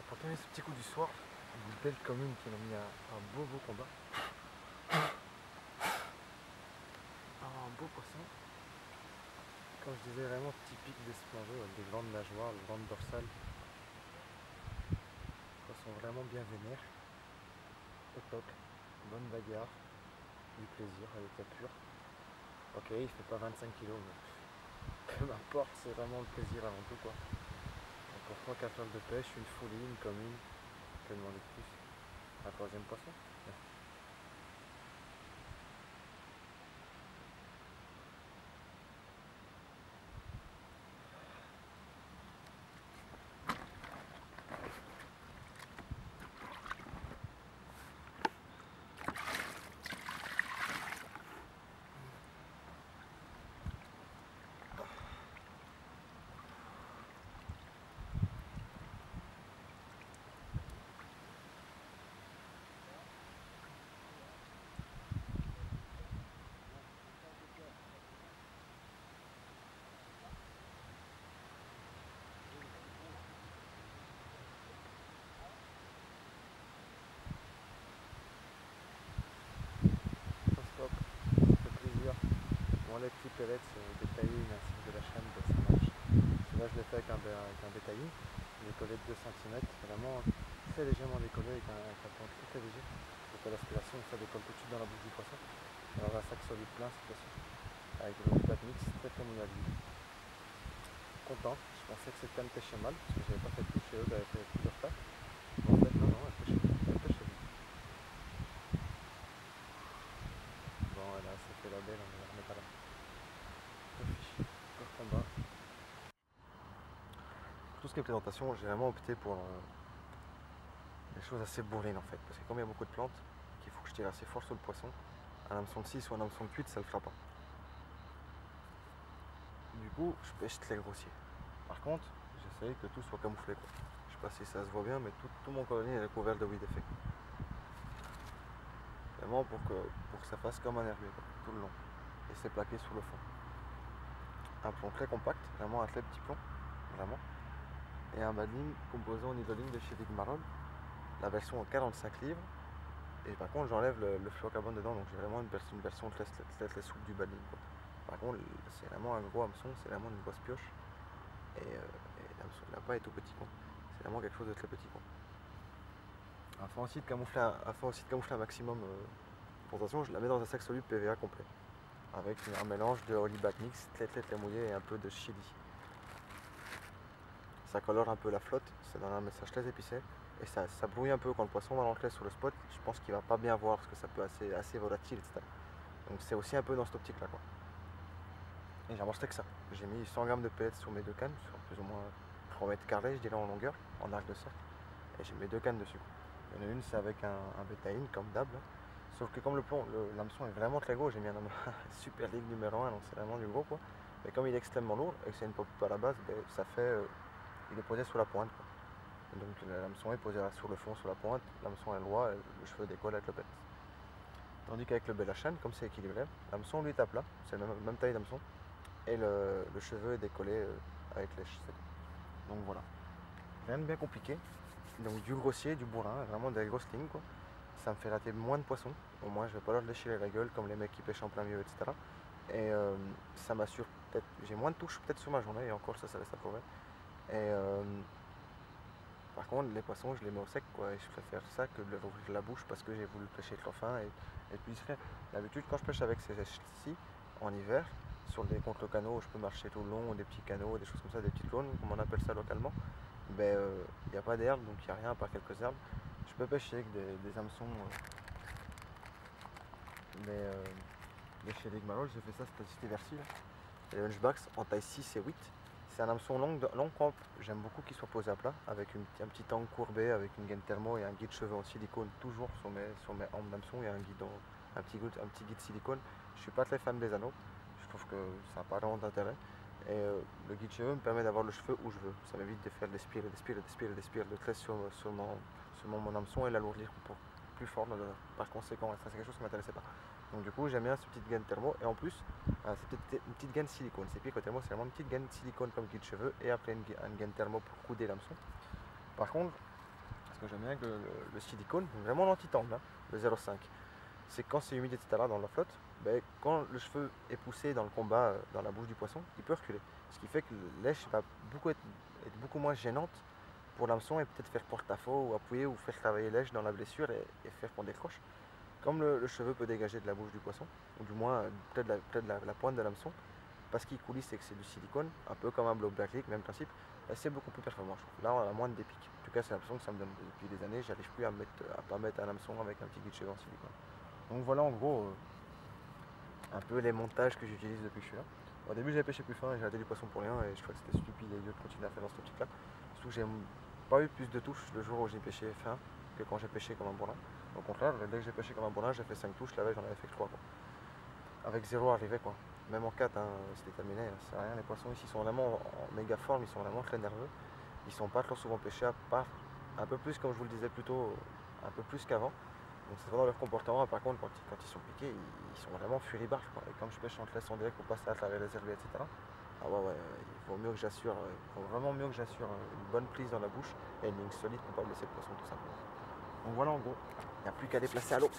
Pour terminer ce petit coup du soir, une belle commune qui m'a mis un beau combat. Un beau poisson. Comme je disais, vraiment typique des splangeux, avec des grandes nageoires, des grandes dorsales. Poisson vraiment bien vénère. Au top. Bonne bagarre. Du plaisir à l'état pur. Ok, il fait pas 25 kilos, mais peu m'importe, c'est vraiment le plaisir avant tout quoi. Et pour 3 4 heures de pêche, une folie, une commune, que demander de plus. Un troisième poisson. Stop, ça fait plaisir. Bon, les petits pellets détaillés ainsi que de la chaîne, ça marche. Là, je l'ai fait avec un détaillé, des collets de 2 cm, vraiment très légèrement décollé avec un point très léger. Donc à l'aspiration, ça décolle tout de suite dans la bouche du poisson. Alors un sac solide plein cette fois-ci, avec le pack mix très mouillé à l'huile. Content, je pensais que cette canne pêchait mal, parce que j'avais pas fait de toucher eux, j'avais fait plusieurs packs. Mais en fait, non, elle pêche bien. Bon, elle a assez fait la belle, on va la remettre à la fiche. Encore combat. Pour tout ce qui est présentation, j'ai vraiment opté pour des choses assez bourrines en fait, parce que comme il y a beaucoup de plantes, qu'il faut que je tire assez fort sur le poisson, un hameçon de 6 ou un hameçon de 8, ça le fera pas. Du coup, je pêche très grossier. Par contre, j'essaye que tout soit camouflé quoi. Je sais pas si ça se voit bien, mais tout mon colonie est couvert de weed effet. Vraiment pour que ça fasse comme un herbier quoi, tout le long. Et c'est plaqué sur le fond. Un plomb très compact, vraiment un très petit plomb, vraiment. Et un badling composé en isoline de chez Vigmarol, la version en 45 livres. Et par contre, j'enlève le fluorocarbone dedans, donc j'ai vraiment une version très souple du badling quoi. Par contre, c'est vraiment un gros hameçon, c'est vraiment une grosse pioche. Et l'hameçon de lapin est tout petit quoi. C'est vraiment quelque chose de très petit quoi. Afin aussi de camoufler un maximum pour attention, je la mets dans un sac soluble PVA complet. Avec un mélange de Holyback Mix très mouillé et un peu de chili. Ça colore un peu la flotte, ça donne un message très épicé. Et ça brouille un peu quand le poisson va rentrer sur le spot. Je pense qu'il va pas bien voir parce que ça peut assez volatile, etc. Donc c'est aussi un peu dans cette optique là quoi. Et j'ai enregistré que ça. J'ai mis 100 g de pellets sur mes deux cannes, sur plus ou moins 3 mètres carrés, je dirais en longueur, en arc de cercle. Et j'ai mis deux cannes dessus. Il y en a une, c'est avec un bétaïne, comme d'hab. Sauf que comme l'hameçon est vraiment très gros, j'ai mis un Super League numéro 1, donc c'est vraiment du gros quoi. Mais comme il est extrêmement lourd et que c'est une pop à la base, ben, ça fait. Il est posé sur la pointe quoi. Et donc l'hameçon est posé sur le fond, sur la pointe, l'hameçon est droit et le cheveu décolle avec le pet. Tandis qu'avec le Belachan, comme c'est équilibré, l'hameçon lui est à plat, c'est la même taille d'hameçon, et le cheveu est décollé avec les cheveux. Donc voilà. Rien de bien compliqué. Donc du grossier, du bourrin, vraiment des grosses lignes quoi. Ça me fait rater moins de poissons. Au moins je vais pas leur déchirer la gueule comme les mecs qui pêchent en plein milieu, etc. Et ça m'assure peut-être. J'ai moins de touches peut-être sur ma journée et encore ça reste à prouver. Et par contre les poissons je les mets au sec quoi. Et je préfère ça que de leur ouvrir la bouche parce que j'ai voulu pêcher trop fin et plus discret. D'habitude quand je pêche avec ces sèches-ci en hiver, sur des contre-canaux où je peux marcher tout le long, ou des petits canaux, des choses comme ça, des petites cônes, comme on appelle ça localement, ben il n'y a pas d'herbe, donc il n'y a rien à part quelques herbes. Je peux pêcher avec des hameçons de chez Ligmarol, j'ai fait ça cet hiver-ci. Les Hunchbacks en taille 6 et 8. C'est un hameçon long camp, j'aime beaucoup qu'il soit posé à plat, avec un petit angle courbé, avec une gaine thermo et un guide cheveux en silicone, toujours sur mes hampes d'hameçon, il y a un petit guide silicone. Je suis pas très fan des anneaux, je trouve que ça n'a pas vraiment d'intérêt. Et le guide cheveux me permet d'avoir le cheveu où je veux. Ça m'évite de faire des spires de trait sur mon hameçon et l'alourdir pour plus fort par conséquent. Ça c'est quelque chose qui ne m'intéressait pas. Donc du coup j'aime bien cette petite gaine thermo et en plus c'est une petite gaine silicone. C'est pire que thermo, c'est vraiment une petite gaine silicone comme guide cheveux et après une gaine thermo pour couder l'hameçon. Par contre que j'aime bien avec le silicone, vraiment l'anti-tangle, hein, le 0,5. C'est quand c'est humide, etc. dans la flotte, ben, quand le cheveu est poussé dans le combat, dans la bouche du poisson, il peut reculer. Ce qui fait que la lèche va être beaucoup moins gênante pour l'hameçon et peut-être faire porte-à-faux ou appuyer ou faire travailler lèche dans la blessure et faire qu'on décroche. Comme le cheveu peut dégager de la bouche du poisson, ou du moins peut-être la pointe de l'hameçon, parce qu'il coulisse et que c'est du silicone, un peu comme un blow black leak, même principe, c'est beaucoup plus performant. Je trouve. Là, on a moins de pics. En tout cas, c'est l'impression que ça me donne depuis des années. J'arrive plus à pas mettre un hameçon avec un petit guide de cheveux en silicone. Donc voilà en gros un peu les montages que j'utilise depuis que je suis là. Au début, j'avais pêché plus fin et j'ai raté du poisson pour rien et je crois que c'était stupide et idiot de continuer à faire dans cette optique là. Surtout que j'ai pas eu plus de touches le jour où j'ai pêché fin que quand j'ai pêché comme un bourrin. Au contraire, dès que j'ai pêché comme un bourrin, j'ai fait 5 touches, la veille j'en avais fait que 3 quoi. Avec 0 arrivé quoi. Même en 4, hein, c'était terminé, c'est rien. Les poissons ici sont vraiment en méga forme, ils sont vraiment très nerveux. Ils sont pas trop souvent pêchés à part un peu plus comme je vous le disais plus tôt, un peu plus qu'avant. Donc c'est vraiment leur comportement, par contre quand ils sont piqués, ils sont vraiment furibards quoi. Et comme je pêche en laisse en direct pour passer à travers les herbiers, etc. Ah ouais, il faut mieux que j'assure, il faut vraiment mieux que j'assure une bonne prise dans la bouche et une ligne solide pour pas blesser le poisson tout simplement. Donc voilà en gros, il n'y a plus qu'à déplacer à l'eau.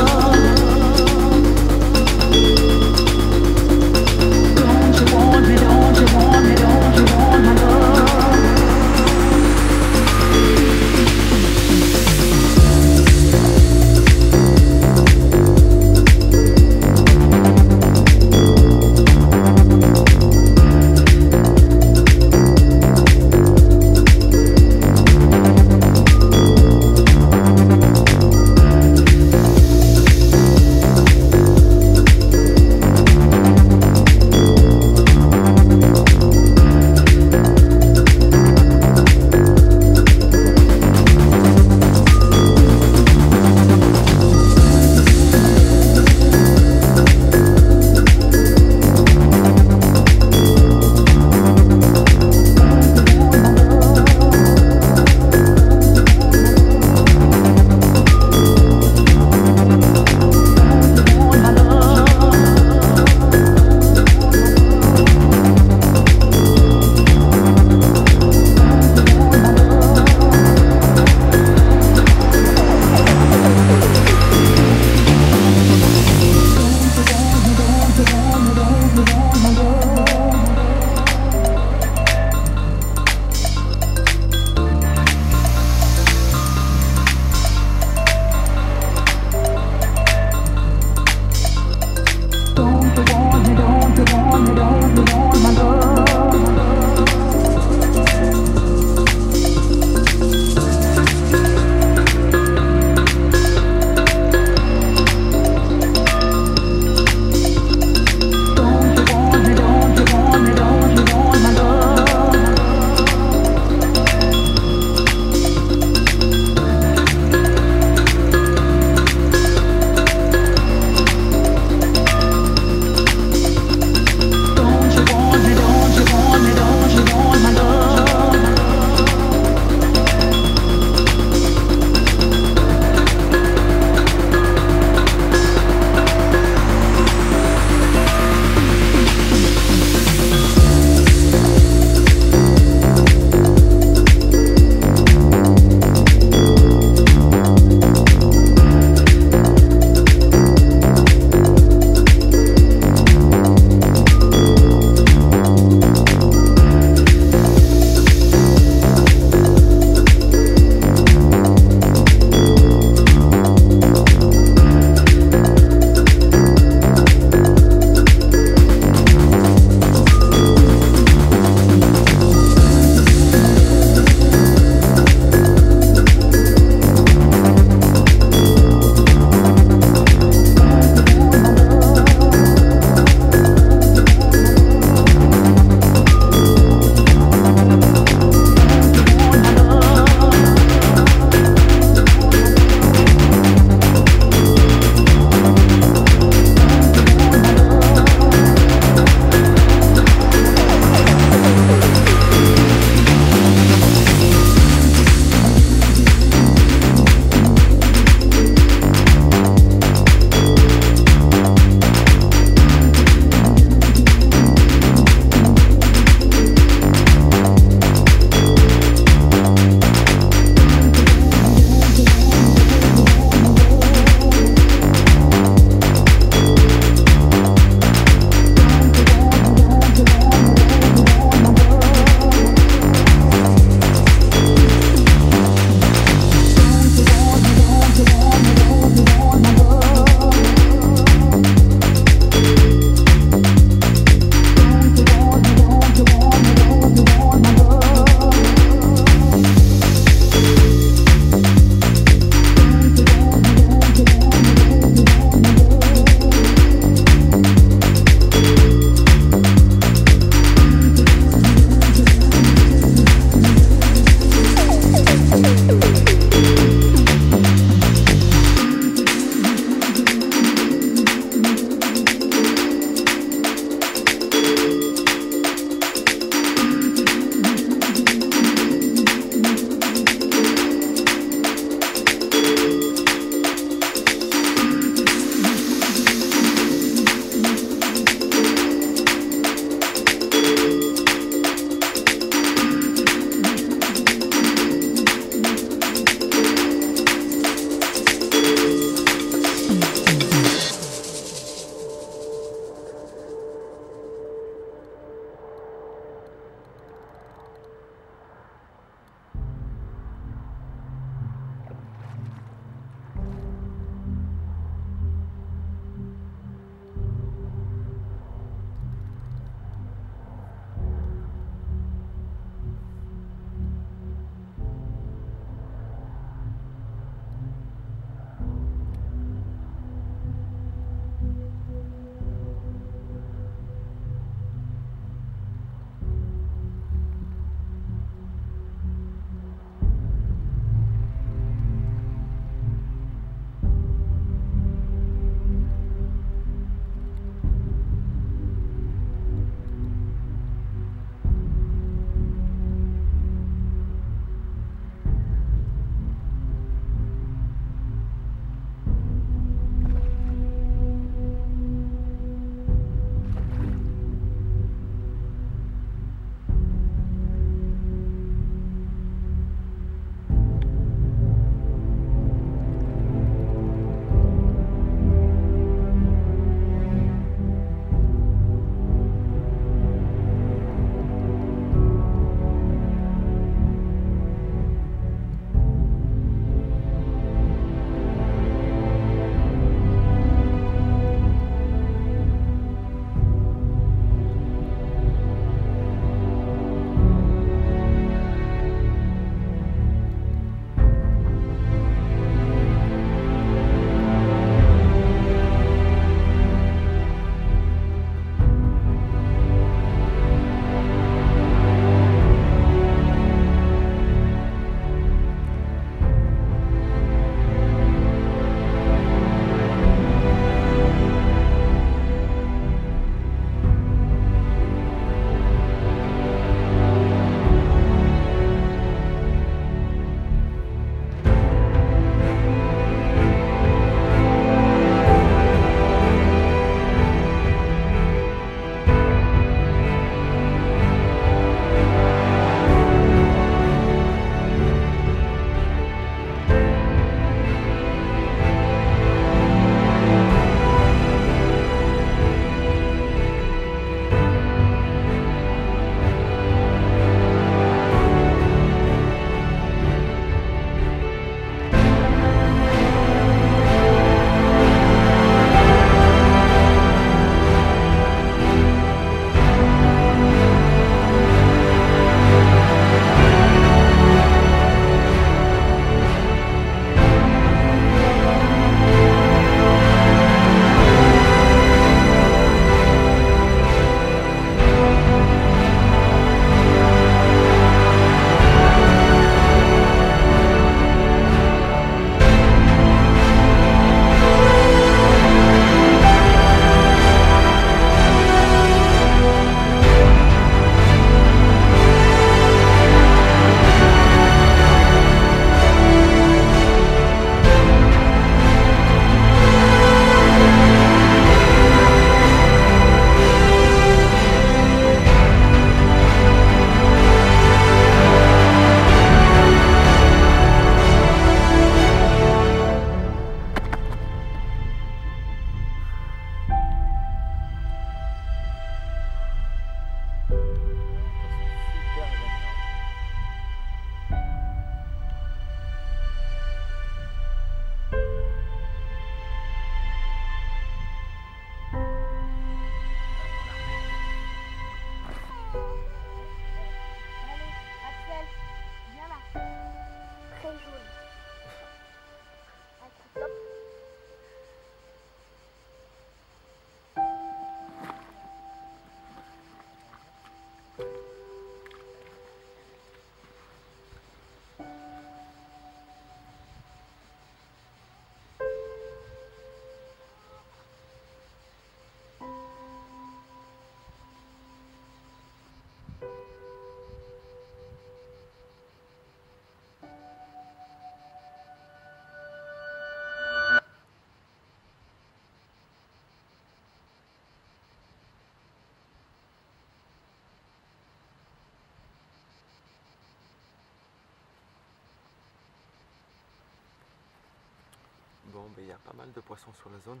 moment, il y a pas mal de poissons sur la zone.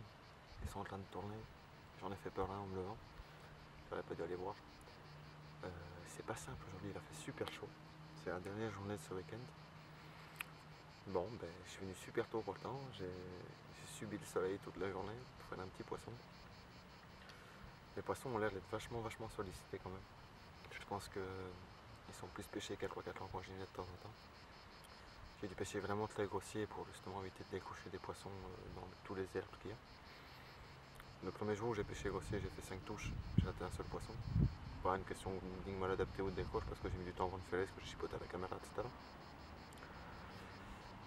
Ils sont en train de tourner. J'en ai fait peur un en me levant. J'aurais pas dû aller voir. C'est pas simple aujourd'hui, il a fait super chaud. C'est la dernière journée de ce week-end. Bon, je suis venu super tôt pourtant. J'ai subi le soleil toute la journée pour faire un petit poisson. Les poissons ont l'air d'être vachement sollicités quand même. Je pense qu'ils sont plus pêchés qu'à 3-4 ans quand j'y vais de temps en temps. J'ai dû pêcher vraiment très grossier pour justement éviter de décrocher des poissons dans tous les herbes qu'il y a. Le premier jour où j'ai pêché grossier, j'ai fait 5 touches, j'ai raté un seul poisson. Pas une question de mal adapté ou de décroche parce que j'ai mis du temps avant de faire ce que j'ai chipoté à la caméra, etc.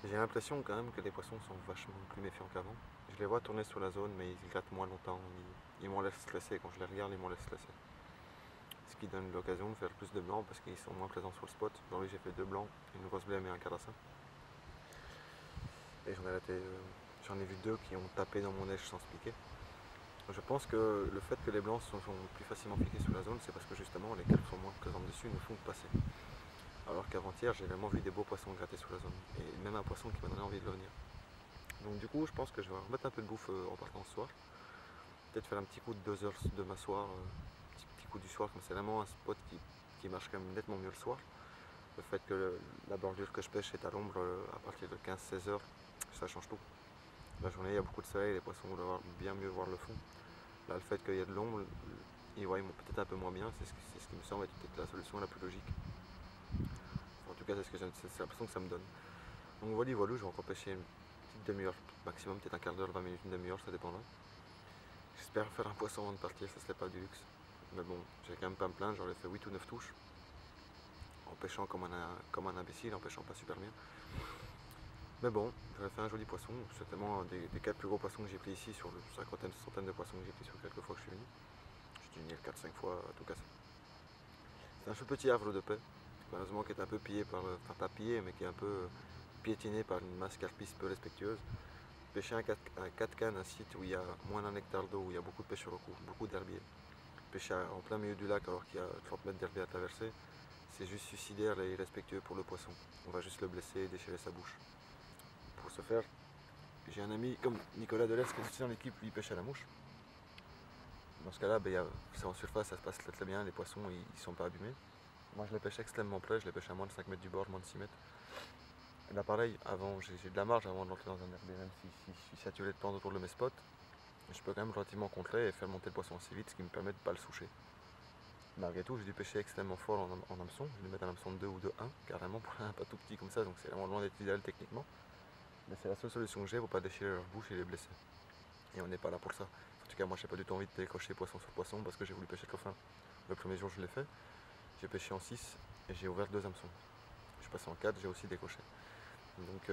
J'ai l'impression quand même que les poissons sont vachement plus méfiants qu'avant. Je les vois tourner sur la zone mais ils grattent moins longtemps, ils m'ont l'air stressé, quand je les regarde ils m'ont l'air stressé. Ce qui donne l'occasion de faire plus de blancs parce qu'ils sont moins présents sur le spot. Aujourd'hui j'ai fait 2 blancs, une grosse blême et un carassin. Et j'en ai vu 2 qui ont tapé dans mon neige sans se piquer. Je pense que le fait que les blancs sont plus facilement piqués sur la zone, c'est parce que justement les carpes sont moins présentes dessus, nous font que passer. Alors qu'avant-hier, j'ai vraiment vu des beaux poissons gratter sur la zone, et même un poisson qui m'a donné envie de revenir. Donc du coup, je pense que je vais remettre un peu de bouffe en partant ce soir. Peut-être faire un petit coup de 2 heures de ma soir, petit coup du soir, comme c'est vraiment un spot qui marche quand même nettement mieux le soir. Le fait que la bordure que je pêche est à l'ombre à partir de 15-16 heures, ça change tout. La journée, il y a beaucoup de soleil, les poissons vont bien mieux voir le fond. Là, le fait qu'il y ait de l'ombre, ils voient peut-être un peu moins bien, c'est ce qui me semble être peut-être la solution la plus logique. En tout cas, c'est l'impression que ça me donne. Donc voilà, je vais encore pêcher une petite demi-heure, maximum peut-être un quart d'heure, 20 minutes, une demi-heure, ça dépendra. J'espère faire un poisson avant de partir, ça serait pas du luxe. Mais bon, j'ai quand même pas à me plaindre, j'aurais fait 8 ou 9 touches. En pêchant comme un imbécile, en pêchant pas super bien. Mais bon, j'aurais fait un joli poisson, certainement des 4 plus gros poissons que j'ai pris ici sur le 50, 100 de poissons que j'ai pris sur quelques fois que je suis venu. J'ai dû venir 4-5 fois à tout casser. C'est un tout petit havre de paix, malheureusement qui est un peu pillé enfin pas pillé, mais qui est un peu piétiné par une masse carpiste peu respectueuse. Pêcher un 4 cannes, un site où il y a moins d'un hectare d'eau, où il y a beaucoup de pêche au recours, beaucoup d'herbiers. Pêcher en plein milieu du lac alors qu'il y a 30 mètres d'herbier à traverser, c'est juste suicidaire et irrespectueux pour le poisson. On va juste le blesser et déchirer sa bouche. Pour ce faire, j'ai un ami comme Nicolas Delers qui est aussi dans l'équipe, lui il pêche à la mouche. Dans ce cas-là, c'est en surface, ça se passe très bien, les poissons ils sont pas abîmés. Moi je les pêche extrêmement près, je les pêche à moins de 5 mètres du bord, moins de 6 mètres. Là pareil, avant j'ai de la marge avant de rentrer dans un herbier, même si je suis saturé de temps autour de mes spots, je peux quand même relativement contrer et faire monter le poisson assez vite, ce qui me permet de ne pas le soucher. Malgré tout, j'ai dû pêcher extrêmement fort en hameçon, je vais mettre un hameçon de 2 ou de 1, carrément pour un pas tout petit comme ça, donc c'est vraiment loin d'être idéal techniquement. Mais c'est la seule solution que j'ai pour pas déchirer leur bouche et les blesser. Et on n'est pas là pour ça. En tout cas, moi, j'ai pas du tout envie de décrocher poisson sur poisson parce que j'ai voulu pêcher trop fin. Le premier jour, je l'ai fait. J'ai pêché en 6 et j'ai ouvert 2 hameçons. Je suis passé en 4, j'ai aussi décoché. Donc,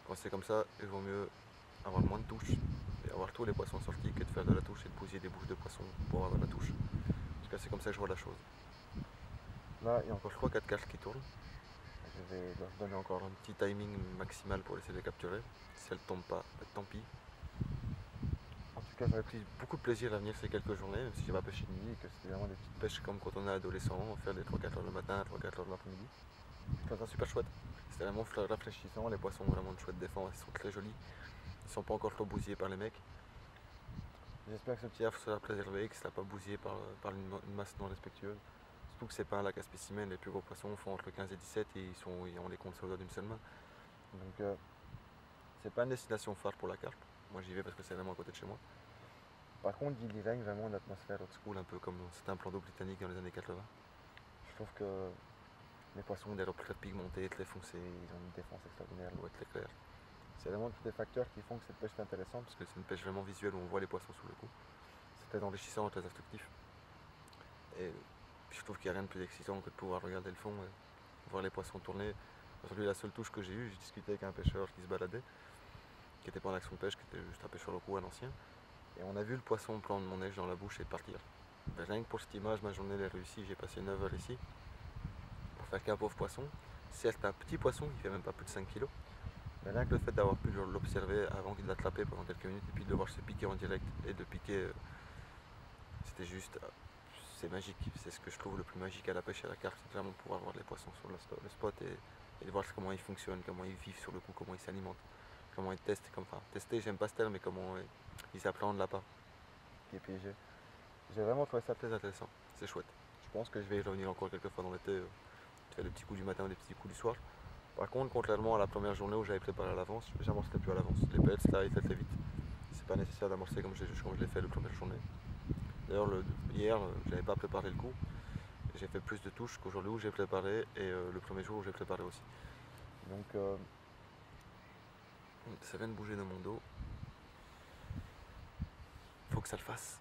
quand c'est comme ça, il vaut mieux avoir moins de touches et avoir tous les poissons sortis que de faire de la touche et de bousiller des bouches de poissons pour avoir de la touche. En tout cas, c'est comme ça que je vois la chose. Là, il y a encore 3-4 cartes qui tournent. Je vais leur donner encore un petit timing maximal pour essayer de les capturer. Si elles ne tombent pas, tant pis. En tout cas, j'avais pris beaucoup de plaisir à venir ces quelques journées, même si j'ai pas pêché de nuit et que c'était vraiment des petites pêches comme quand on est adolescent, faire des 3-4 heures le matin, 3-4 heures de l'après-midi. C'était super chouette. C'était vraiment rafraîchissant, les poissons ont vraiment de chouette défense, ils sont très jolis. Ils sont pas encore trop bousillés par les mecs. J'espère que ce petit havre sera préservé et que ça ne sera pas bousillé par une masse non respectueuse. Surtout que c'est pas un lac à spécimens, les plus gros poissons font entre 15 et 17 et on les compte sur le doigt d'une seule main. Donc c'est pas une destination phare pour la carpe. Moi j'y vais parce que c'est vraiment à côté de chez moi. Par contre, il y règne vraiment une atmosphère old school, un peu comme c'était un plan d'eau britannique dans les années 80. Je trouve que les poissons ont des robes très pigmentées, très foncées, ils ont une défense extraordinaire, l'eau est très claire. C'est vraiment tous des facteurs qui font que cette pêche est intéressante, parce que c'est une pêche vraiment visuelle où on voit les poissons sous le coup. C'est très enrichissant, très instructif. Et je trouve qu'il n'y a rien de plus excitant que de pouvoir regarder le fond et voir les poissons tourner. Aujourd'hui, la seule touche que j'ai eue, j'ai discuté avec un pêcheur qui se baladait, qui n'était pas en action pêche, qui était juste un pêcheur locaux, un ancien. Et on a vu le poisson prendre mon neige dans la bouche et partir. Rien que pour cette image, ma journée est réussie. J'ai passé 9 heures ici pour faire qu'un pauvre poisson. Certes, un petit poisson, il fait même pas plus de 5 kg. Mais rien que le fait d'avoir pu l'observer avant qu'il l'attrape pendant quelques minutes et puis de le voir se piquer en direct et de piquer, c'était juste, c'est magique. C'est ce que je trouve le plus magique à la pêche et à la carpe, c'est vraiment de pouvoir voir les poissons sur le spot et de voir comment ils fonctionnent, comment ils vivent sur le coup, comment ils s'alimentent. comment ils testent, enfin tester, j'aime pas ce terme, mais comment ils s'appréhendent là-bas. Et puis j'ai vraiment trouvé ça très intéressant, c'est chouette. Je pense que je vais y revenir encore quelques fois dans l'été, faire des petits coups du matin, des petits coups du soir. Par contre, contrairement à la première journée où j'avais préparé à l'avance, j'amorçais plus à l'avance. Les pellets, là, ils fait très vite. C'est pas nécessaire d'amorcer comme je l'ai fait la première journée. D'ailleurs, hier, j'avais pas préparé le coup. J'ai fait plus de touches qu'aujourd'hui où j'ai préparé et le premier jour où j'ai préparé aussi. Donc, ça vient de bouger dans mon dos. Faut que ça le fasse.